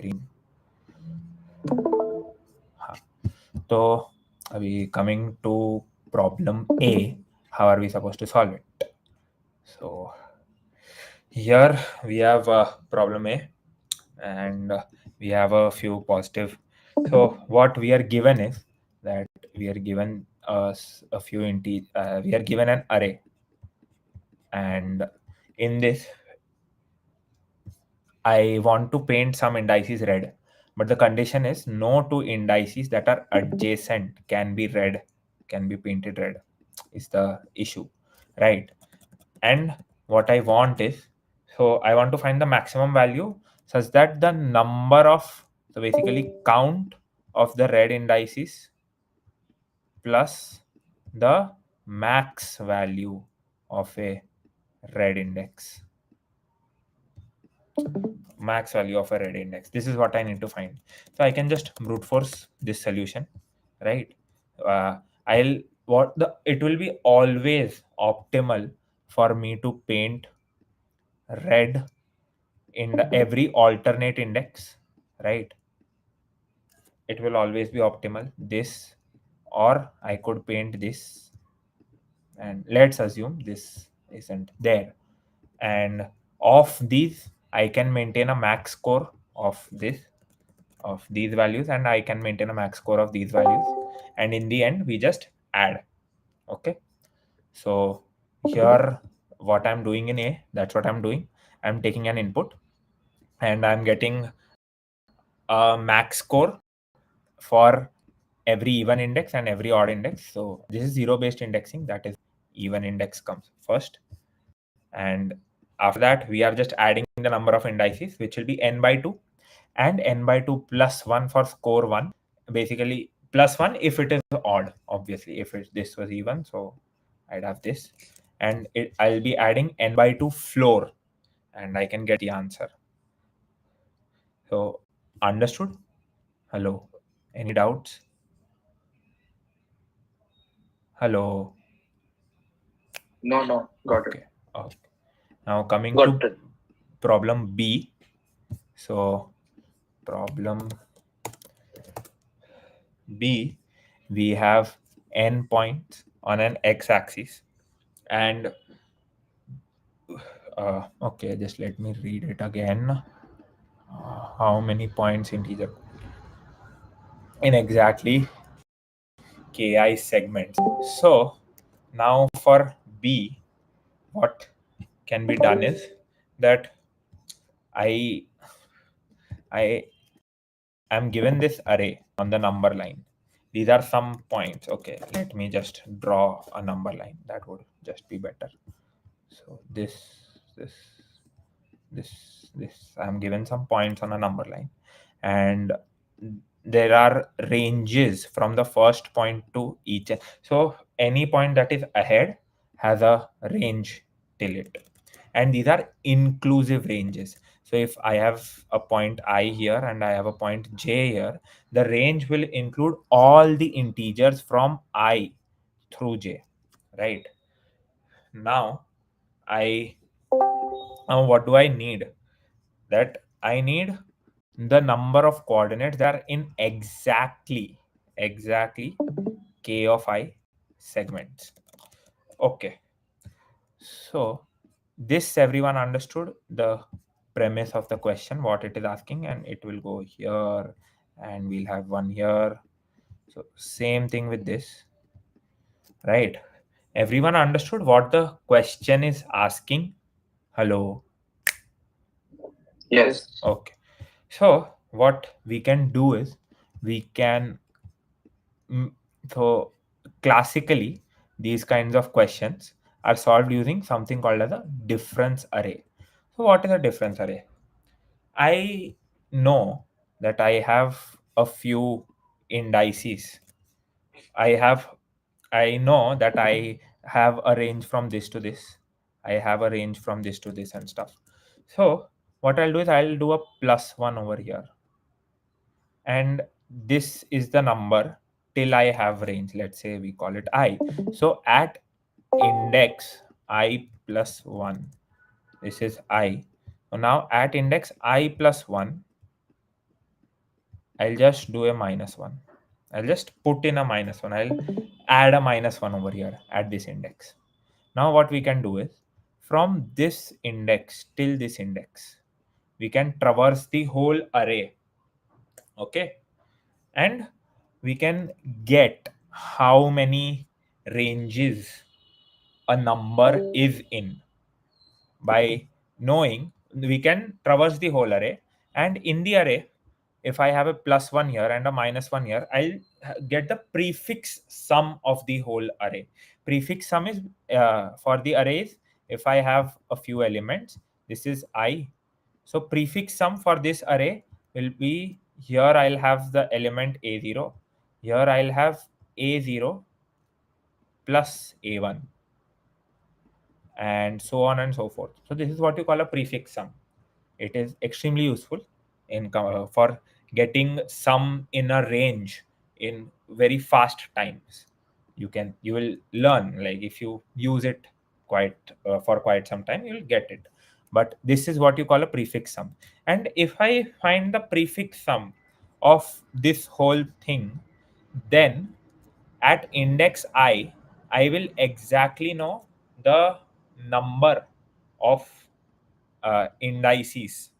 screen. So we coming to problem A. How are we supposed to solve it? So here we have problem A, and we have a few positive. So what we are given is that we are given a few we are given an array, and in this I want to paint some indices red, but the condition is no two indices that are adjacent can be red, can be painted red, is the issue, right? And what I want is, so I want to find the maximum value such that the number of, so basically count of the red indices plus the max value of a red index. Max value of a red index. This is what I need to find. So I can just brute force this solution, right? I'll what the it will be always optimal for me to paint red in every alternate index, right? It will always be optimal. This, or I could paint this, and let's assume this isn't there. And of these, I can maintain a max score of these values, and I can maintain a max score of these values, and in the end we just add. Okay, so here what I'm doing in A, that's what I'm doing. I'm taking an input and I'm getting a max score for every even index and every odd index. So this is zero based indexing, that is even index comes first, and after that we are just adding the number of indices, which will be n by 2, and n by 2 plus 1 for score 1, basically plus 1 if it is odd. Obviously if this was even, so I'd have this, and I'll be adding n by 2 floor, and I can get the answer. So understood? Hello, any doubts? Hello. No, got it. Okay. Now coming Got to it. problem B. So problem B, we have n points on an x-axis, and okay, just let me read it again. How many points integer in exactly ki segments? So now for B, what can be done is that I I am given this array on the number line. These are some points. Okay, let me just draw a number line. That would just be better. So this, this. I'm given some points on a number line, and there are ranges from the first point to each. So any point that is ahead has a range till it, and these are inclusive ranges. So if I have a point I here and I have a point j here, the range will include all the integers from I through j, right? Now I what do I need? That I need the number of coordinates that are in exactly k of I segments. Okay, so this everyone understood the premise of the question, what it is asking, and it will go here, and we'll have one here. So same thing with this, right? Everyone understood what the question is asking? Hello. Yes. Okay, so what we can do is we can mm, so classically these kinds of questions are solved using something called as a difference array. So what is a difference array? I know that I have a few indices. I know that I have a range from this to this. I have a range from this to this and stuff. So what I'll do is I'll do a plus one over here, and this is the number till I have range. Let's say we call it I. So at index I plus 1, this is I. So now at index I plus 1, I'll just do a -1. I'll just put in a -1. I'll add a -1 over here at this index. Now what we can do is, from this index till this index, we can traverse the whole array. Okay. And we can get how many ranges a number is in by knowing. We can traverse the whole array, and in the array, if I have a +1 here and a -1 here, I'll get the prefix sum of the whole array. Prefix sum is for the arrays. If I have a few elements, this is I. So prefix sum for this array will be, here I'll have the element A0, here I'll have A0 plus A1, and so on and so forth. So this is what you call a prefix sum. It is extremely useful in for getting sum in a range in very fast times. You will learn, like, if you use it quite for quite some time, you will get it. But this is what you call a prefix sum. And if I find the prefix sum of this whole thing, then at index I will exactly know the number of indices.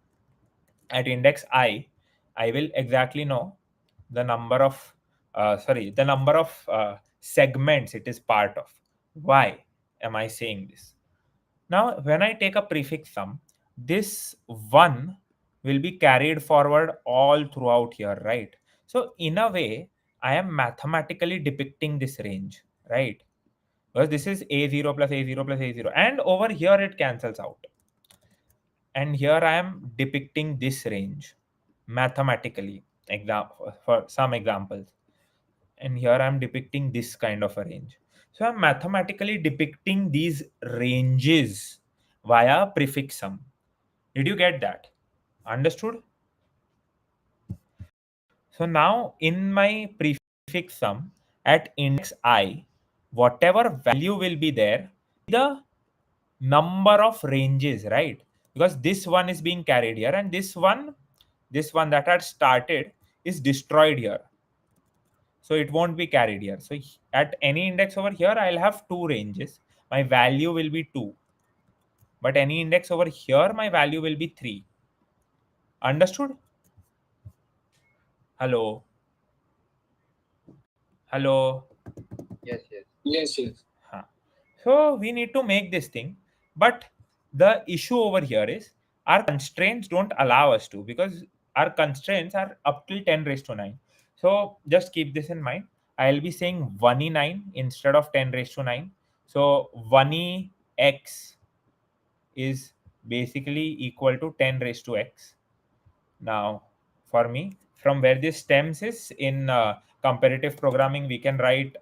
At index I will exactly know the number of the number of segments it is part of. Why am I saying this? Now, when I take a prefix sum, this one will be carried forward all throughout here, right? So in a way, I am mathematically depicting this range, right? Because this is a0 plus a0 plus a0, and over here it cancels out. And here I am depicting this range mathematically, for some examples. And here I am depicting this kind of a range. So I'm mathematically depicting these ranges via prefix sum. Did you get that? Understood? So now in my prefix sum at index I, whatever value will be there, the number of ranges, right? Because this one is being carried here, and this one that had started is destroyed here, so it won't be carried here. So at any index over here, I'll have two ranges. My value will be 2, but any index over here, my value will be 3. Understood? Hello? Hello? Yes, yes. Yes, yes. Huh. So we need to make this thing, but the issue over here is our constraints don't allow us to, because our constraints are up till 10 raised to 9. So just keep this in mind. I'll be saying 1e9 instead of 10 raised to 9. So 1e(x) is basically equal to 10 raised to x. Now, for me, from where this stems is, in comparative programming, we can write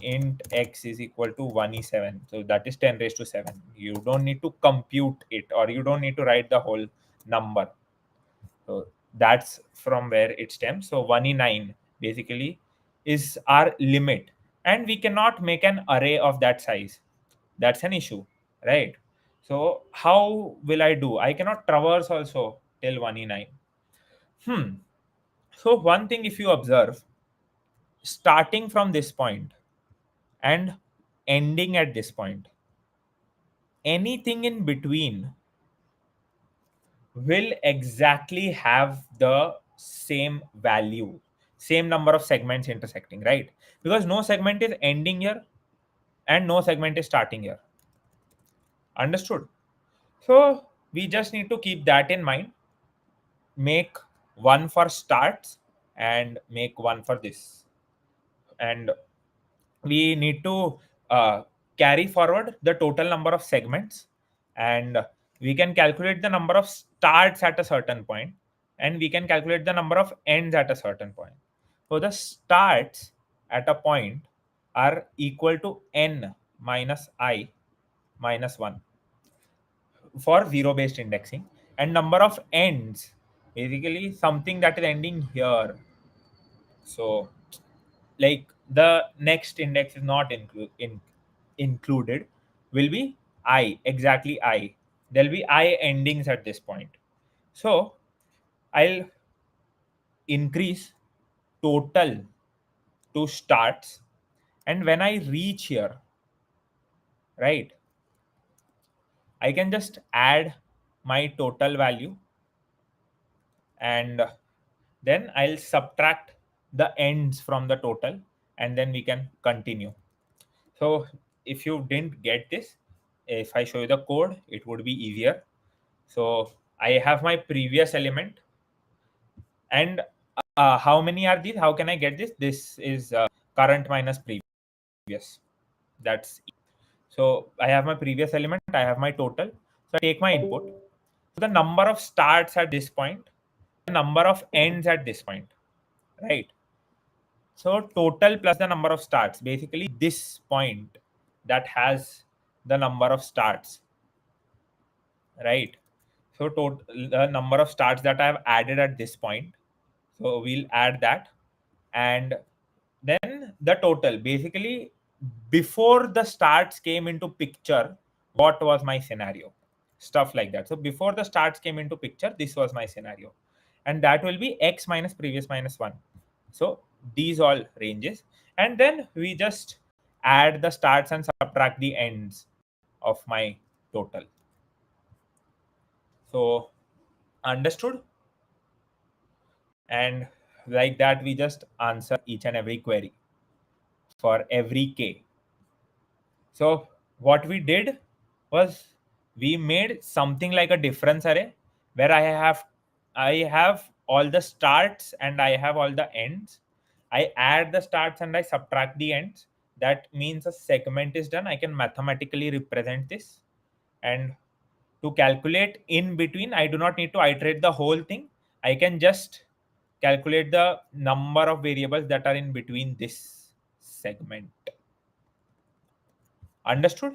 int x is equal to 1e7. So that is 10 raised to 7. You don't need to compute it, or you don't need to write the whole number. So that's from where it stems. So 1e9 basically is our limit. And we cannot make an array of that size. That's an issue, right? So how will I do? I cannot traverse also till 1e9. So one thing, if you observe, starting from this point and ending at this point, anything in between will exactly have the same value, same number of segments intersecting, right? Because no segment is ending here and no segment is starting here. Understood? So we just need to keep that in mind. Make one for starts and make one for this. And we need to carry forward the total number of segments, and we can calculate the number of starts at a certain point, and we can calculate the number of ends at a certain point. So the starts at a point are equal to n minus I minus 1 for zero based indexing, and number of ends, basically something that is ending here. So like the next index is not included, will be I, exactly I. There'll be I endings at this point. So I'll increase total to starts, and when I reach here, right, I can just add my total value, and then I'll subtract the ends from the total, and then we can continue. So if you didn't get this, if I show you the code, it would be easier. So I have my previous element, and how many are these? How can I get this? This is current minus previous. That's so I have my previous element, I have my total. So I take my input. So the number of starts at this point, the number of ends at this point, right? So total plus the number of starts, basically this point that has the number of starts, right? So total the number of starts that I have added at this point. So we'll add that, and then the total, basically before the starts came into picture, what was my scenario, stuff like that. So before the starts came into picture, this was my scenario, and that will be x minus previous minus 1. So these all ranges, and then we just add the starts and subtract the ends of my total. So understood? And like that we just answer each and every query for every k. So what we did was we made something like a difference array where I have all the starts and I have all the ends. I add the starts and I subtract the ends. That means a segment is done. I can mathematically represent this, and to calculate in between, I do not need to iterate the whole thing. I can just calculate the number of variables that are in between this segment. Understood?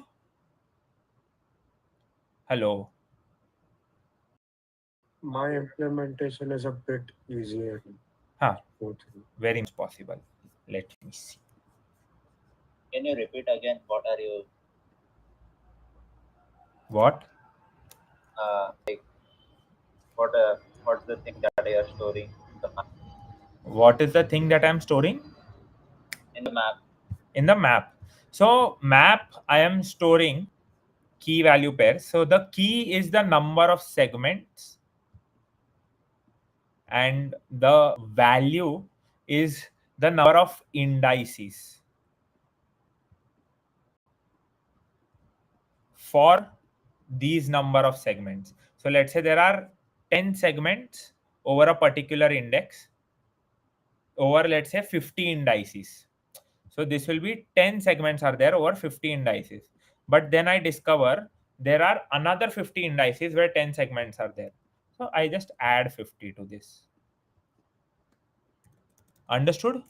Hello. My implementation is a bit easier. Very much possible. Let me see. Can you repeat again? What are you? What? Like what's the thing that you are storing in the map? What is the thing that I'm storing? In the map. In the map. So map, I am storing key value pairs. So the key is the number of segments, and the value is the number of indices for these number of segments. So let's say there are 10 segments over a particular index over, let's say, 50 indices. So this will be 10 segments are there over 50 indices. But then I discover there are another 50 indices where 10 segments are there. So I just add 50 to this. Understood?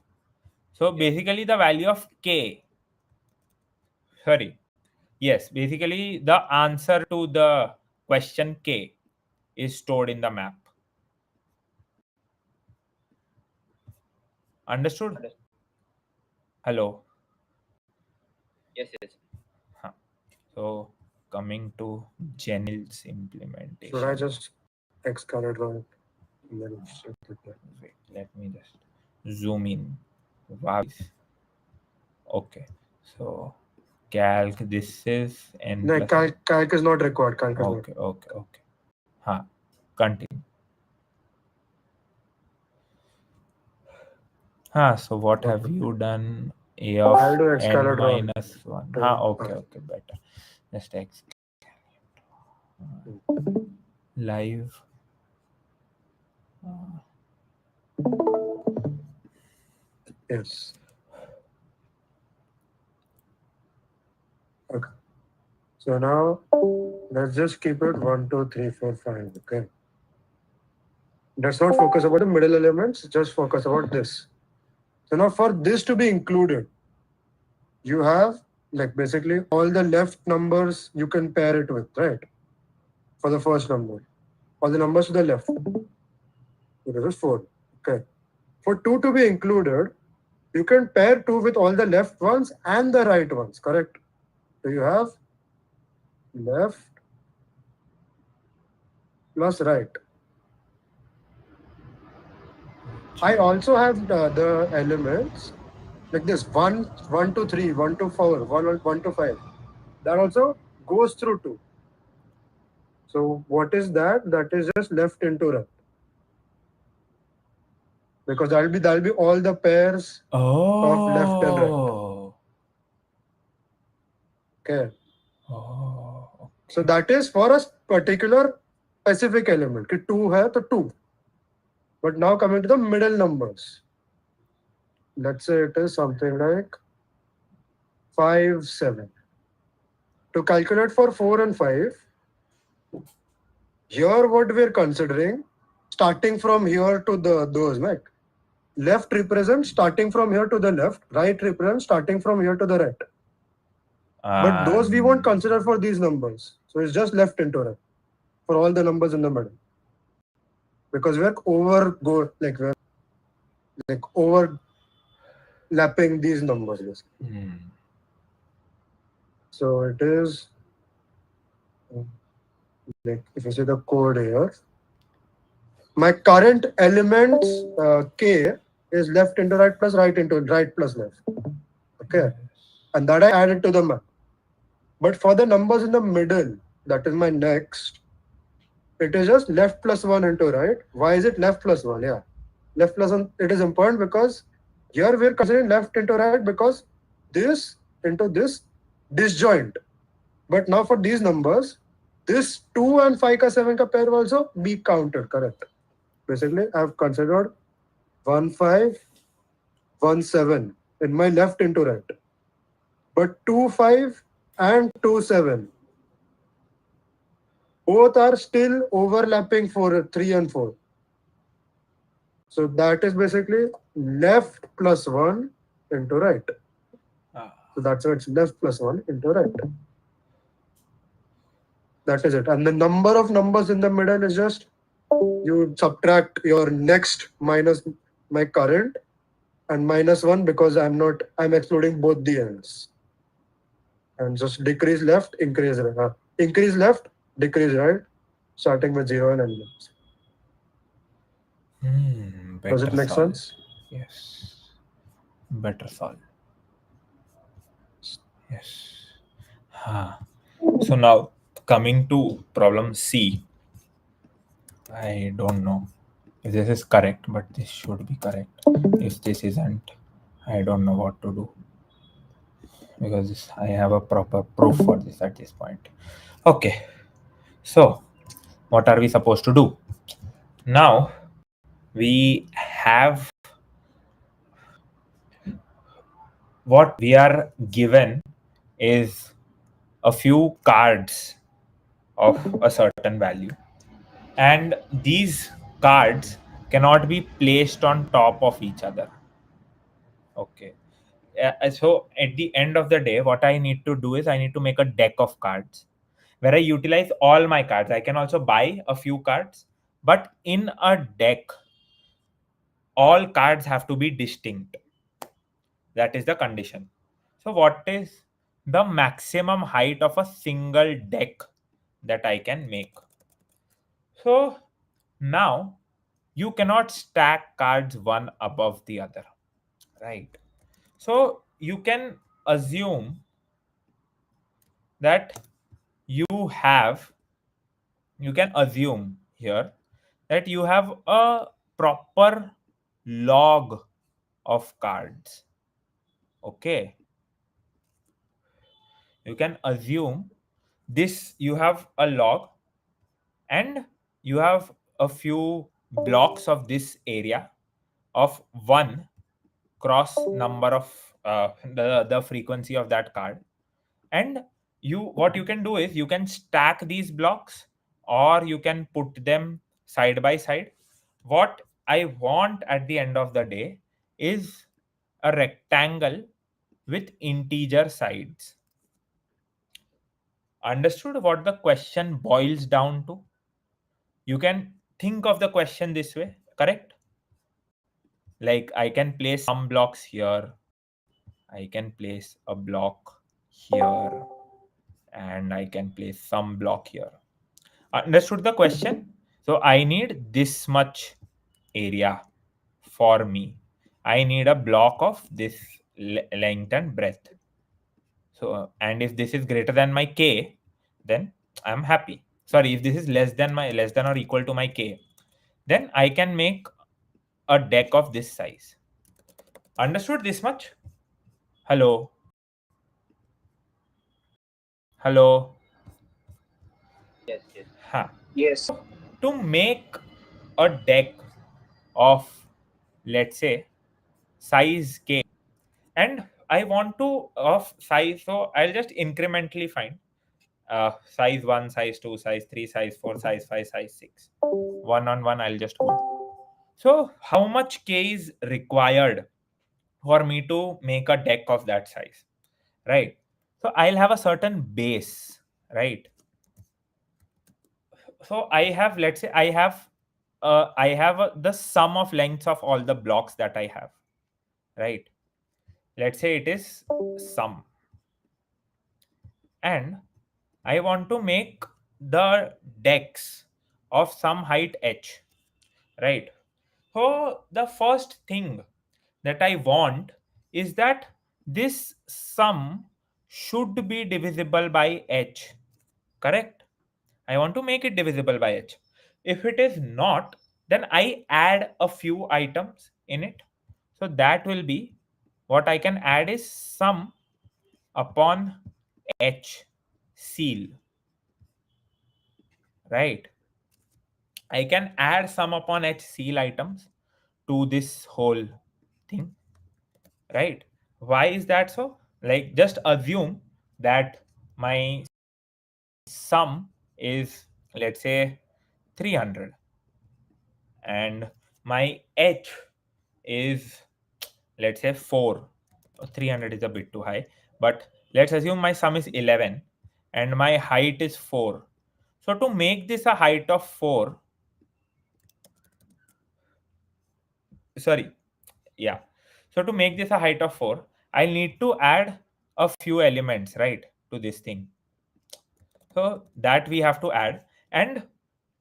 So basically the value of k, sorry, yes, basically the answer to the question k is stored in the map. Understood? Hello. Yes. Huh. So coming to Genil's implementation. Should I just excalibur it? Wait, let me just zoom in. Wow. Okay. So calc, this is n No, plus. calc is not required. Calc is Okay. Huh. Continue. So what have you done? A of I'll do n excalibur minus 1. Okay, better. Just x. Live. Yes. Okay. So now let's just keep it 1, 2, 3, 4, 5. Okay. Let's not focus about the middle elements. Just focus about this. So now for this to be included, you have like basically all the left numbers you can pair it with, right? For the first number, all the numbers to the left. So this is 4. Okay. For 2 to be included, you can pair 2 with all the left ones and the right ones, correct? So you have left plus right. I also have the elements like this 1 to 3, 1 to 4, 1 to 5. That also goes through 2. So what is that? That is just left into right. Because that'll be all the pairs of left and right. Oh. Okay. Oh. So that is for a particular specific element. कि 2 hai to 2. But now coming to the middle numbers. Let's say it is something like 5, 7. To calculate for 4 and 5, here what we're considering, starting from here to those, like left represents starting from here to the left, right represents starting from here to the right. But those we won't consider for these numbers. So it's just left into right for all the numbers in the middle. Because we're overlapping these numbers basically. So it is like if you see the code here, my current elements k is left into right plus right into right plus left. Okay, and that I added to the map. But for the numbers in the middle, that is my next, it is just left plus 1 into right. Why is it left plus 1? Yeah, left plus 1, it is important because here we're considering left into right because this into this disjoint. But now for these numbers, this 2 and 5 ka 7 ka pair will also be counted, correct? Basically, I've considered 1 5, 1 7 in my left into right. But 2 5 and 2 7 both are still overlapping for 3 and 4. So that is basically left plus 1 into right. So that's why it's left plus 1 into right. That is it. And the number of numbers in the middle is just you subtract your next minus my current and minus 1 because I'm excluding both the ends. And just decrease left, increase right. Increase left, decrease right, starting with 0 and ending. Does it make sense? Yes. Better solve. Yes. So now coming to problem C. I don't know if this is correct, but this should be correct. If this isn't, I don't know what to do because I have a proper proof for this at this point. Okay. So what are we supposed to do? Now we have what we are given is a few cards of a certain value, and these cards cannot be placed on top of each other. Okay. So at the end of the day, what I need to do is I need to make a deck of cards where I utilize all my cards. I can also buy a few cards, but in a deck, all cards have to be distinct. That is the condition. So what is the maximum height of a single deck that I can make? So now you cannot stack cards one above the other, right? So you can assume that you have, you can assume here that you have a proper log of cards. Okay. You can assume this, you have a log and you have a few blocks of this area of 1 cross number of the frequency of that card. And you, what you can do is you can stack these blocks or you can put them side by side. What I want at the end of the day is a rectangle with integer sides. Understood what the question boils down to? You can think of the question this way, correct? Like I can place some blocks here, I can place a block here, and I can place some block here. Understood the question? So I need this much area for me. I need a block of this length and breadth. So, and if this is greater than my k, then I'm happy. Sorry, if this is less than or equal to my k, then I can make a deck of this size. Understood this much? Hello? Hello? Yes, yes. Huh. Yes. To make a deck of, let's say, size k, and I want to of size, so I'll just incrementally find size 1, size 2, size 3, size 4, size 5, size 6. One on one, I'll just go. So, how much k is required for me to make a deck of that size, right? So, I'll have a certain base, right? So, I have, let's say, I have the sum of lengths of all the blocks that I have, right? Let's say it is sum, and I want to make the decks of some height h, right? So the first thing that I want is that this sum should be divisible by h, correct? I want to make it divisible by h. If it is not, then I add a few items in it. So that will be, what I can add is sum upon h seal, right? I can add sum upon h seal items to this whole thing, right? Why is that so? Like, just assume that my sum is, let's say, 300, and my h is, let's say, 4. 300 is a bit too high, but let's assume my sum is 11 and my height is 4. So to make this a height of 4, sorry, yeah, so to make this a height of 4, I need to add a few elements, right, to this thing. So that we have to add, and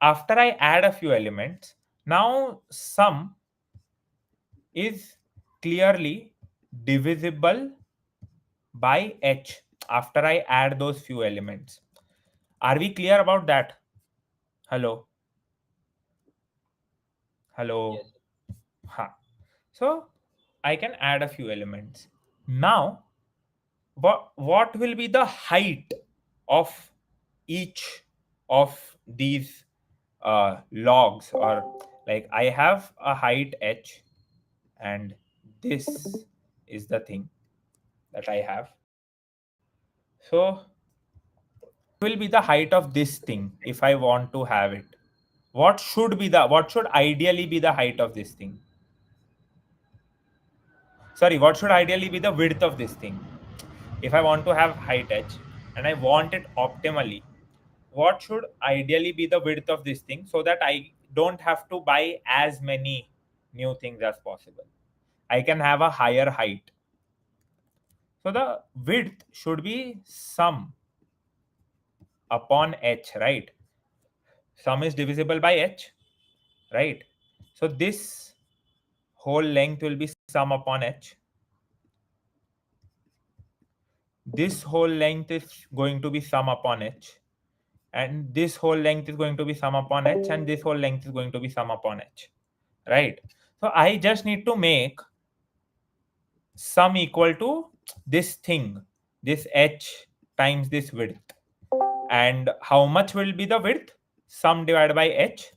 after I add a few elements, now sum is clearly divisible by h after I add those few elements. Are we clear about that? Hello? Hello? Yes. Ha. So I can add a few elements. Now, what will be the height of each of these logs? Or, like, I have a height h, and this is the thing that I have. So will be the height of this thing if I want to have it? What should ideally be the height of this thing? Sorry, what should ideally be the width of this thing? If I want to have height h and I want it optimally, what should ideally be the width of this thing so that I don't have to buy as many new things as possible? I can have a higher height. So the width should be sum upon h, right? Sum is divisible by h, right? So this whole length will be sum upon h. This whole length is going to be sum upon h. And this whole length is going to be sum upon h. And this whole length is going to be sum upon h. Right? So I just need to make sum equal to this thing, this h times this width. And how much will be the width? Sum divided by h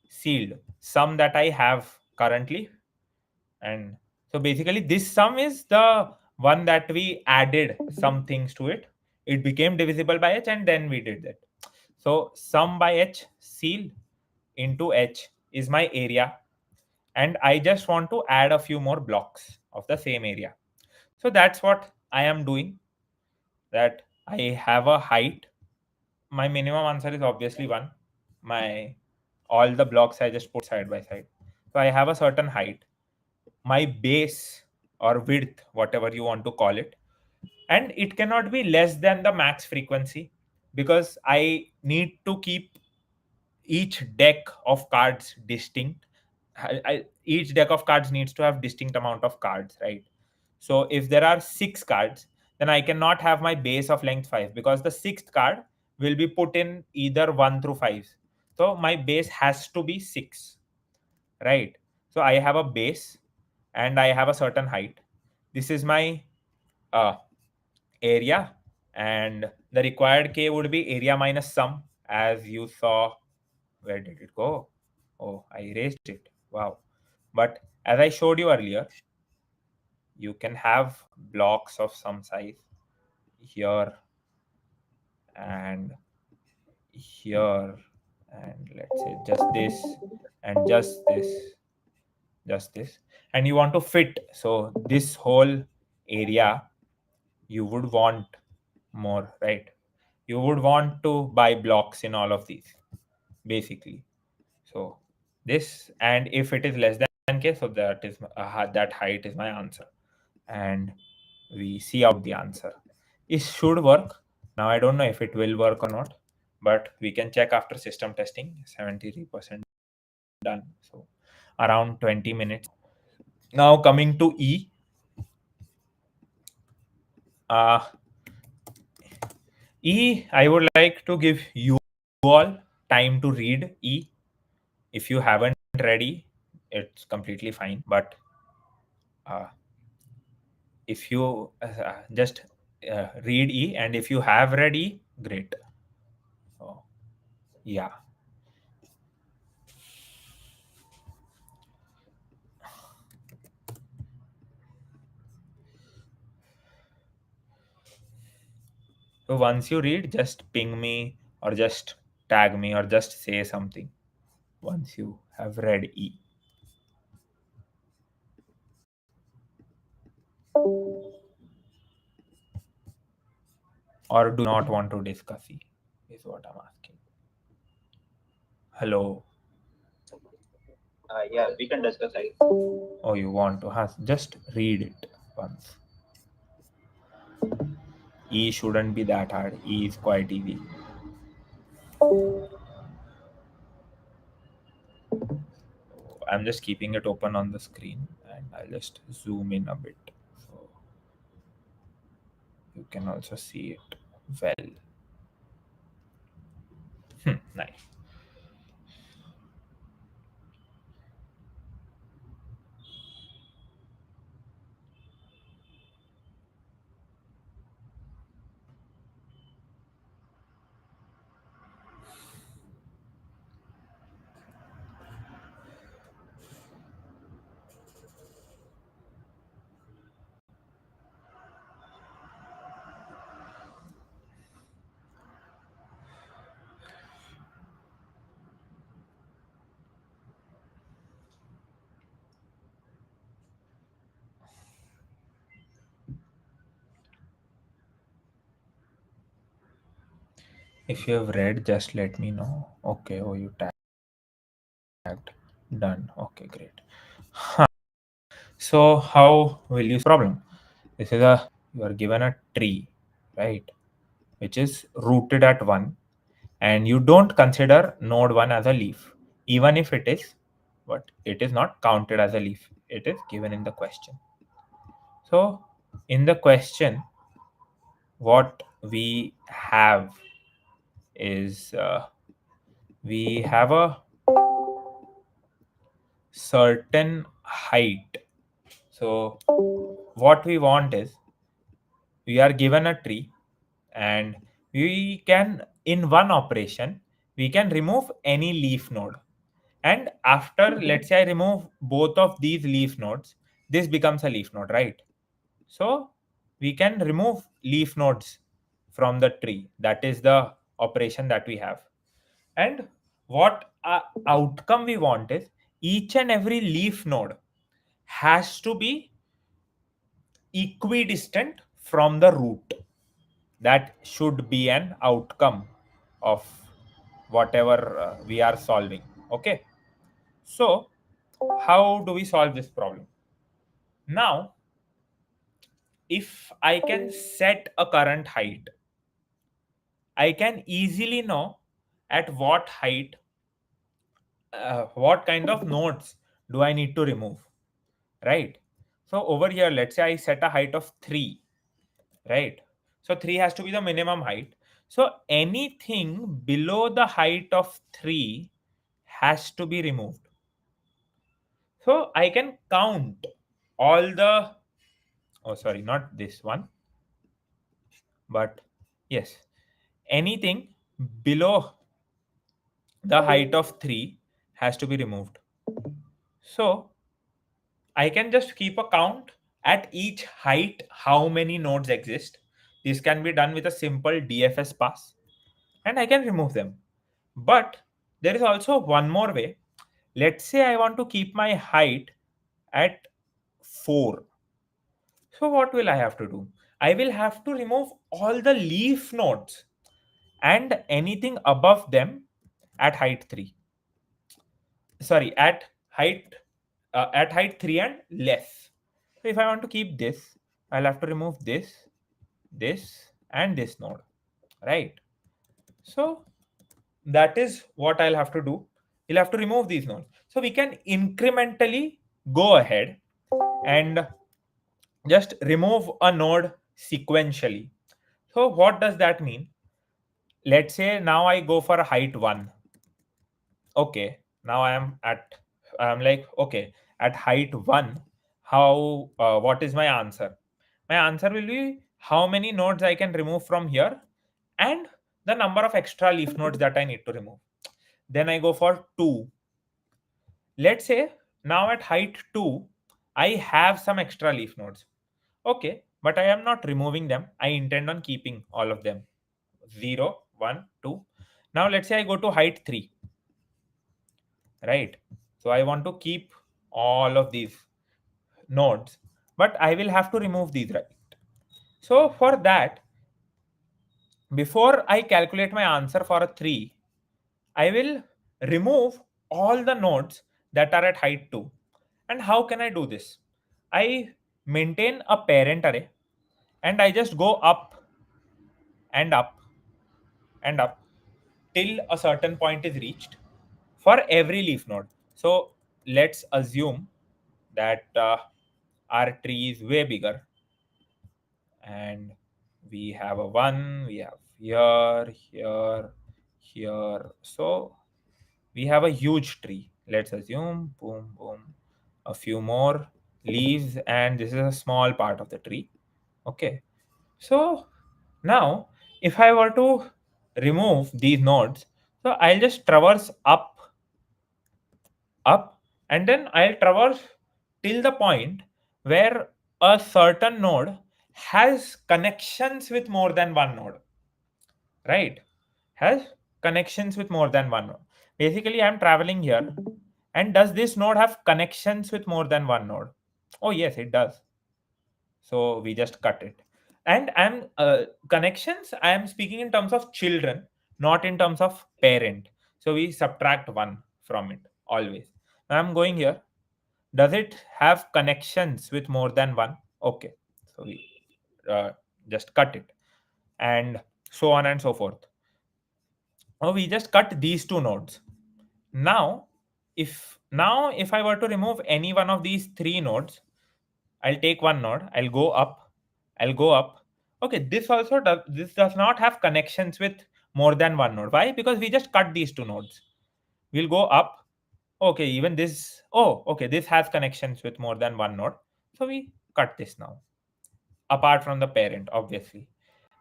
sealed. Sum that I have currently. And so basically this sum is the one that we added some things to it. It became divisible by h, and then we did that. So sum by h seal into h is my area, and I just want to add a few more blocks of the same area. So that's what I am doing. That I have a height. My minimum answer is obviously 1. My all the blocks I just put side by side. So I have a certain height, my base or width, whatever you want to call it, and it cannot be less than the max frequency, because I need to keep each deck of cards distinct. each deck of cards needs to have distinct amount of cards, right? So if there are 6 cards, then I cannot have my base of length 5, because the sixth card will be put in either 1 through 5. So my base has to be 6, right? So I have a base and I have a certain height. This is my uh, area, and the required k would be area minus sum, as you saw. Where did it go? Oh, I erased it. Wow. But as I showed you earlier, you can have blocks of some size here and here, and let's say just this and just this, and you want to fit. So this whole area, you would want more, right? You would want to buy blocks in all of these, basically. So this, and if it is less than k, so that height is my answer, and we see out the answer. It should work. Now I don't know if it will work or not, but we can check after system testing. 73% done. So around 20 minutes. Now coming to E. Uh, E, I would like to give you all time to read E. If you haven't ready, it's completely fine. But uh, if you just read E, and if you have read E, great. So, yeah. So once you read, just ping me or just tag me or just say something once you have read E. Or do you not want to discuss E, is what I'm asking. Hello. Yeah, we can discuss it. Oh, you want to? Just read it once. E shouldn't be that hard. E is quite easy. I'm just keeping it open on the screen, and I'll just zoom in a bit so you can also see it well. Nice. If you have read, just let me know. Okay. Oh, you tagged. Done. Okay, great. Huh. So how will you problem? This is a, you are given a tree, right? Which is rooted at 1, and you don't consider node 1 as a leaf, even if it is, but it is not counted as a leaf. It is given in the question. So in the question, what we have is we have a certain height. So what we want is, we are given a tree, and we can, in one operation, we can remove any leaf node. And after, let's say I remove both of these leaf nodes, this becomes a leaf node, right? So we can remove leaf nodes from the tree. That is the operation that we have. And what outcome we want is, each and every leaf node has to be equidistant from the root. That should be an outcome of whatever we are solving. Okay. So how do we solve this problem? Now, if I can set a current height, I can easily know at what height, what kind of nodes do I need to remove, right? So over here, let's say I set a height of 3, right? So 3 has to be the minimum height. So anything below the height of 3 has to be removed. So I can count all the, oh sorry, not this one, but yes, anything below the height of 3 has to be removed. So I can just keep a count at each height how many nodes exist. This can be done with a simple DFS pass, and I can remove them. But there is also one more way. Let's say I want to keep my height at 4. So what will I have to do? I will have to remove all the leaf nodes and anything above them at height 3. Sorry, at height 3 and less. So if I want to keep this, I'll have to remove this and this node, right? So that is what I'll have to do. You'll have to remove these nodes. So we can incrementally go ahead and just remove a node sequentially. So what does that mean? Let's say now I go for a height 1. Okay, now I'm like, okay, at height 1, how what is my answer? My answer will be how many nodes I can remove from here and the number of extra leaf nodes that I need to remove. Then I go for 2. Let's say now at height 2, I have some extra leaf nodes. Okay, but I am not removing them. I intend on keeping all of them. 0, 1, 2. Now let's say I go to height 3, right? So I want to keep all of these nodes, but I will have to remove these, right? So for that, before I calculate my answer for a 3, I will remove all the nodes that are at height 2. And how can I do this? I maintain a parent array and I just go up and up and up till a certain point is reached for every leaf node. So let's assume that our tree is way bigger, and we have a 1, we have here. So we have a huge tree. Let's assume, boom, boom, a few more leaves, and this is a small part of the tree. Okay. So now, if I were to remove these nodes, so I'll just traverse up, and then I'll traverse till the point where a certain node has connections with more than one node, right? Has connections with more than one node. Basically, I'm traveling here, and does this node have connections with more than one node? Oh, yes, it does. So we just cut it. And I'm connections, I am speaking in terms of children, not in terms of parent. So we subtract one from it always. Now I'm going here. Does it have connections with more than one? Okay. So we just cut it, and so on and so forth. Now we just cut these two nodes. Now, if I were to remove any one of these three nodes, I'll take one node, I'll go up, I'll go up. Okay, this does not have connections with more than one node. Why? Because we just cut these two nodes. We'll go up. Okay, even this, oh, okay, this has connections with more than one node. So we cut this now. Apart from the parent, obviously.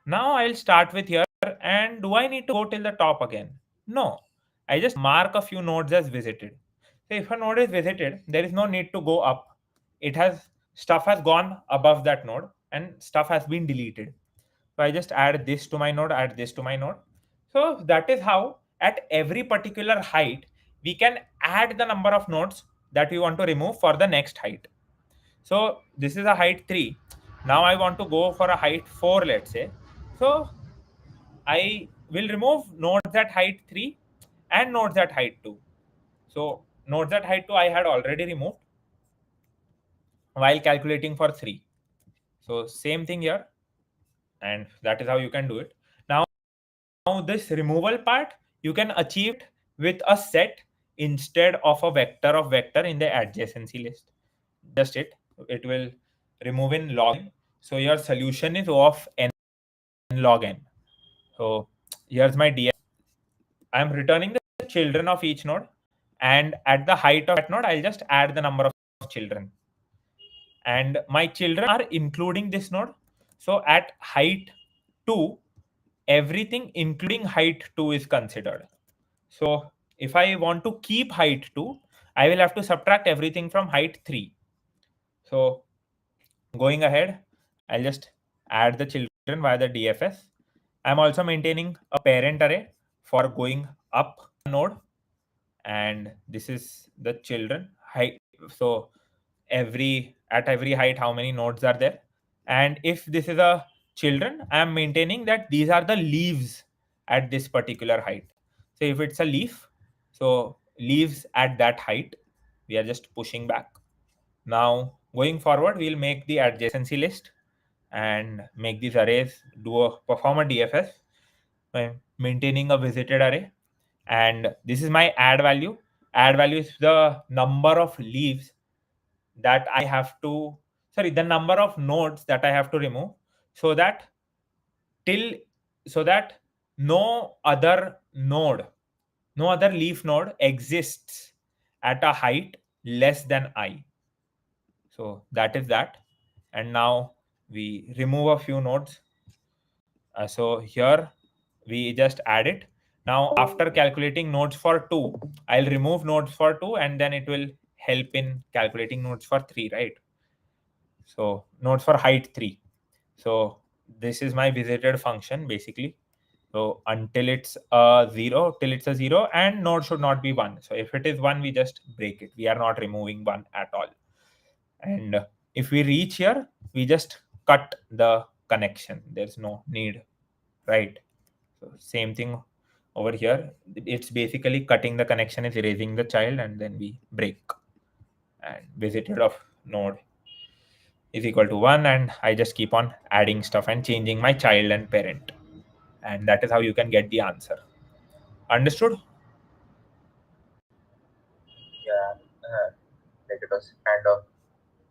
Now I'll start with here, and do I need to go till the top again? No. I just mark a few nodes as visited. So if a node is visited, there is no need to go up. It has stuff has gone above that node and stuff has been deleted. So I just add this to my node, add this to my node. So that is how at every particular height we can add the number of nodes that we want to remove for the next height. So this is a height 3. Now I want to go for a height 4, let's say. So I will remove nodes at height 3 and nodes at height 2. So nodes at height 2 I had already removed while calculating for 3. So same thing here, and that is how you can do it. Now this removal part you can achieve with a set instead of a vector of vector in the adjacency list. Just it will remove in log n. So your solution is O of n log n. So here's my df. I'm returning the children of each node, and at the height of that node, I'll just add the number of children. And my children are including this node. So at height 2, everything including height 2 is considered. So if I want to keep height 2, I will have to subtract everything from height 3. So going ahead, I'll just add the children via the DFS. I'm also maintaining a parent array for going up node, and this is the children height. So at every height, how many nodes are there? And if this is a children, I am maintaining that these are the leaves at this particular height. So if it's a leaf, so leaves at that height, we are just pushing back. Now going forward, we'll make the adjacency list and make these arrays perform a DFS by maintaining a visited array. And this is my add value. Add value is the number of leaves that I have to, the number of nodes that I have to remove, so that till so that no other node, no other leaf node exists at a height less than I. So that is that. And now we remove a few nodes. So here we just add it. Now after calculating nodes for 2, I'll remove nodes for 2, and then it will help in calculating nodes for 3, right? So nodes for height 3. So this is my visited function basically. So until it's a 0, till it's a 0, and node should not be 1. So if it is 1, we just break it. We are not removing 1 at all. And if we reach here, we just cut the connection. There's no need, right? So same thing over here. It's basically cutting the connection is erasing the child, and then we break. And visited of node is equal to 1, and I just keep on adding stuff and changing my child and parent. And that is how you can get the answer. Understood? Yeah, like it was kind of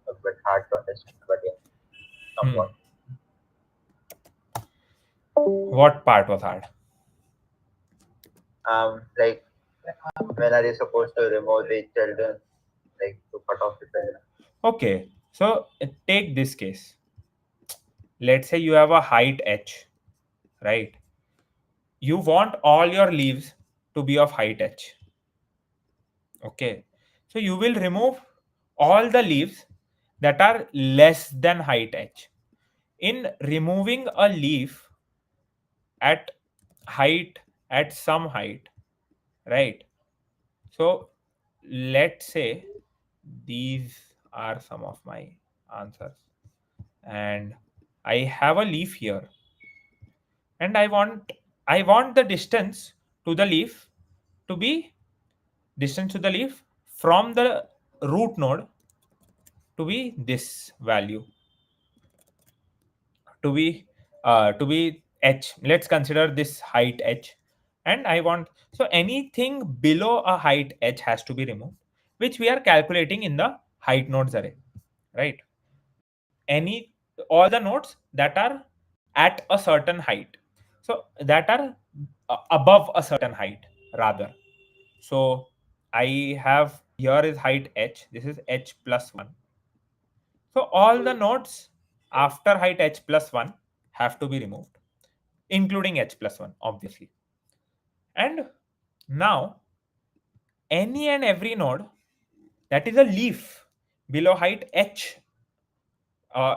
a bit hard to understand, but yeah, somewhat. What part was hard? Like when are you supposed to remove the children, like to cut off the children? Okay, so take this case. Let's say you have a height h, right? You want all your leaves to be of height h. Okay, so you will remove all the leaves that are less than height h. In removing a leaf at some height, right? So let's say these are some of my answers, and I have a leaf here, and I want the distance to the leaf to be distance to the leaf from the root node to be this value, to be h. Let's consider this height h, and I want, so anything below a height h has to be removed, which we are calculating in the height nodes array, right? Any All the nodes that are at a certain height, so that are above a certain height rather. So I have, here is height h, this is h plus 1. So all the nodes after height h plus 1 have to be removed, including h plus 1, obviously. And now any and every node that is a leaf below height h,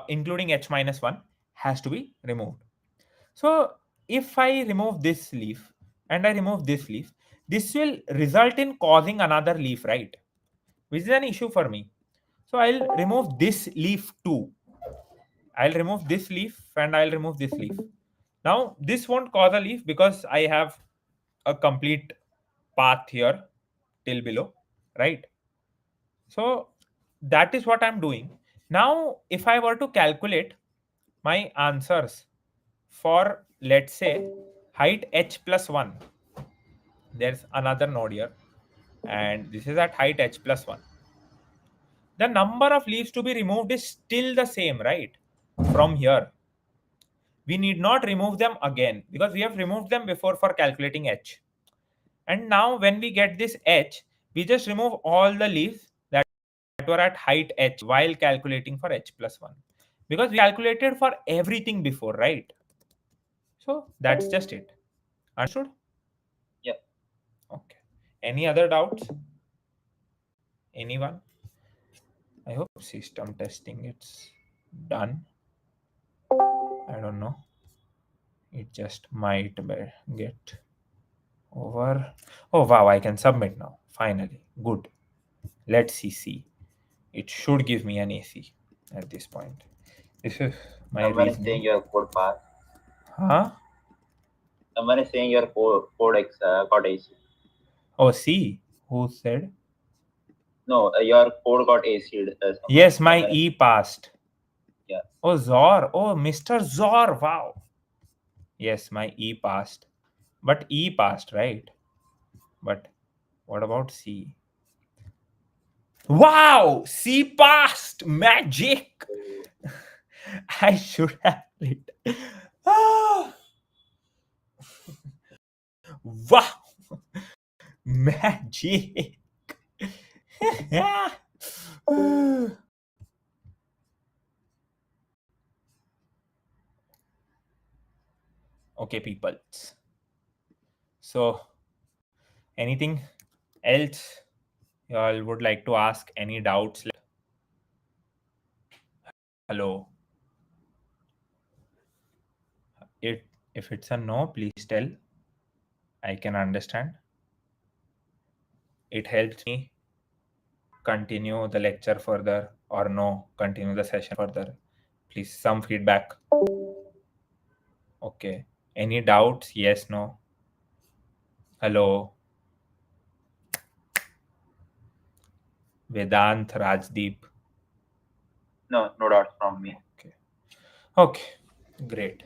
including h minus 1, has to be removed. So if I remove this leaf and I remove this leaf, this will result in causing another leaf, right? Which is an issue for me. So I'll remove this leaf too. I'll remove this leaf and I'll remove this leaf. Now this won't cause a leaf because I have a complete path here till below, right? So that is what I'm doing. Now if I were to calculate my answers for, let's say, height h plus 1, there's another node here, and this is at height h plus 1. The number of leaves to be removed is still the same, right? From here, we need not remove them again because we have removed them before for calculating h. And now when we get this h, we just remove all the leaves that were at height h while calculating for h plus 1. Because we calculated for everything before, right? So that's just it. Understood? Yeah. Okay. Any other doubts? Anyone? I hope system testing it's done. I don't know. It just might get over. Oh wow, I can submit now. Finally. Good. Let's see. It should give me an AC at this point. This is my Someone is saying reasoning. your code passed. Huh? Someone is saying your code got AC. Oh, see. Who said? No, your code got AC'd. Yes, my Someone is, E passed. yeah. Oh, Zor. Oh, Mr. Zor. Wow. Yes, my E passed. But E passed, right? But what about C? Wow! C passed! Magic! I should have played. Ah, wow! Magic! Okay, people. So, anything else you all would like to ask? Any doubts? Hello. If it's a no, please tell. I can understand. It helps me continue the lecture further, or no, continue the session further. Please, some feedback. Okay. Any doubts? Yes, no. Hello. Vedant, Rajdeep. No doubts from me. Okay. Okay. Great.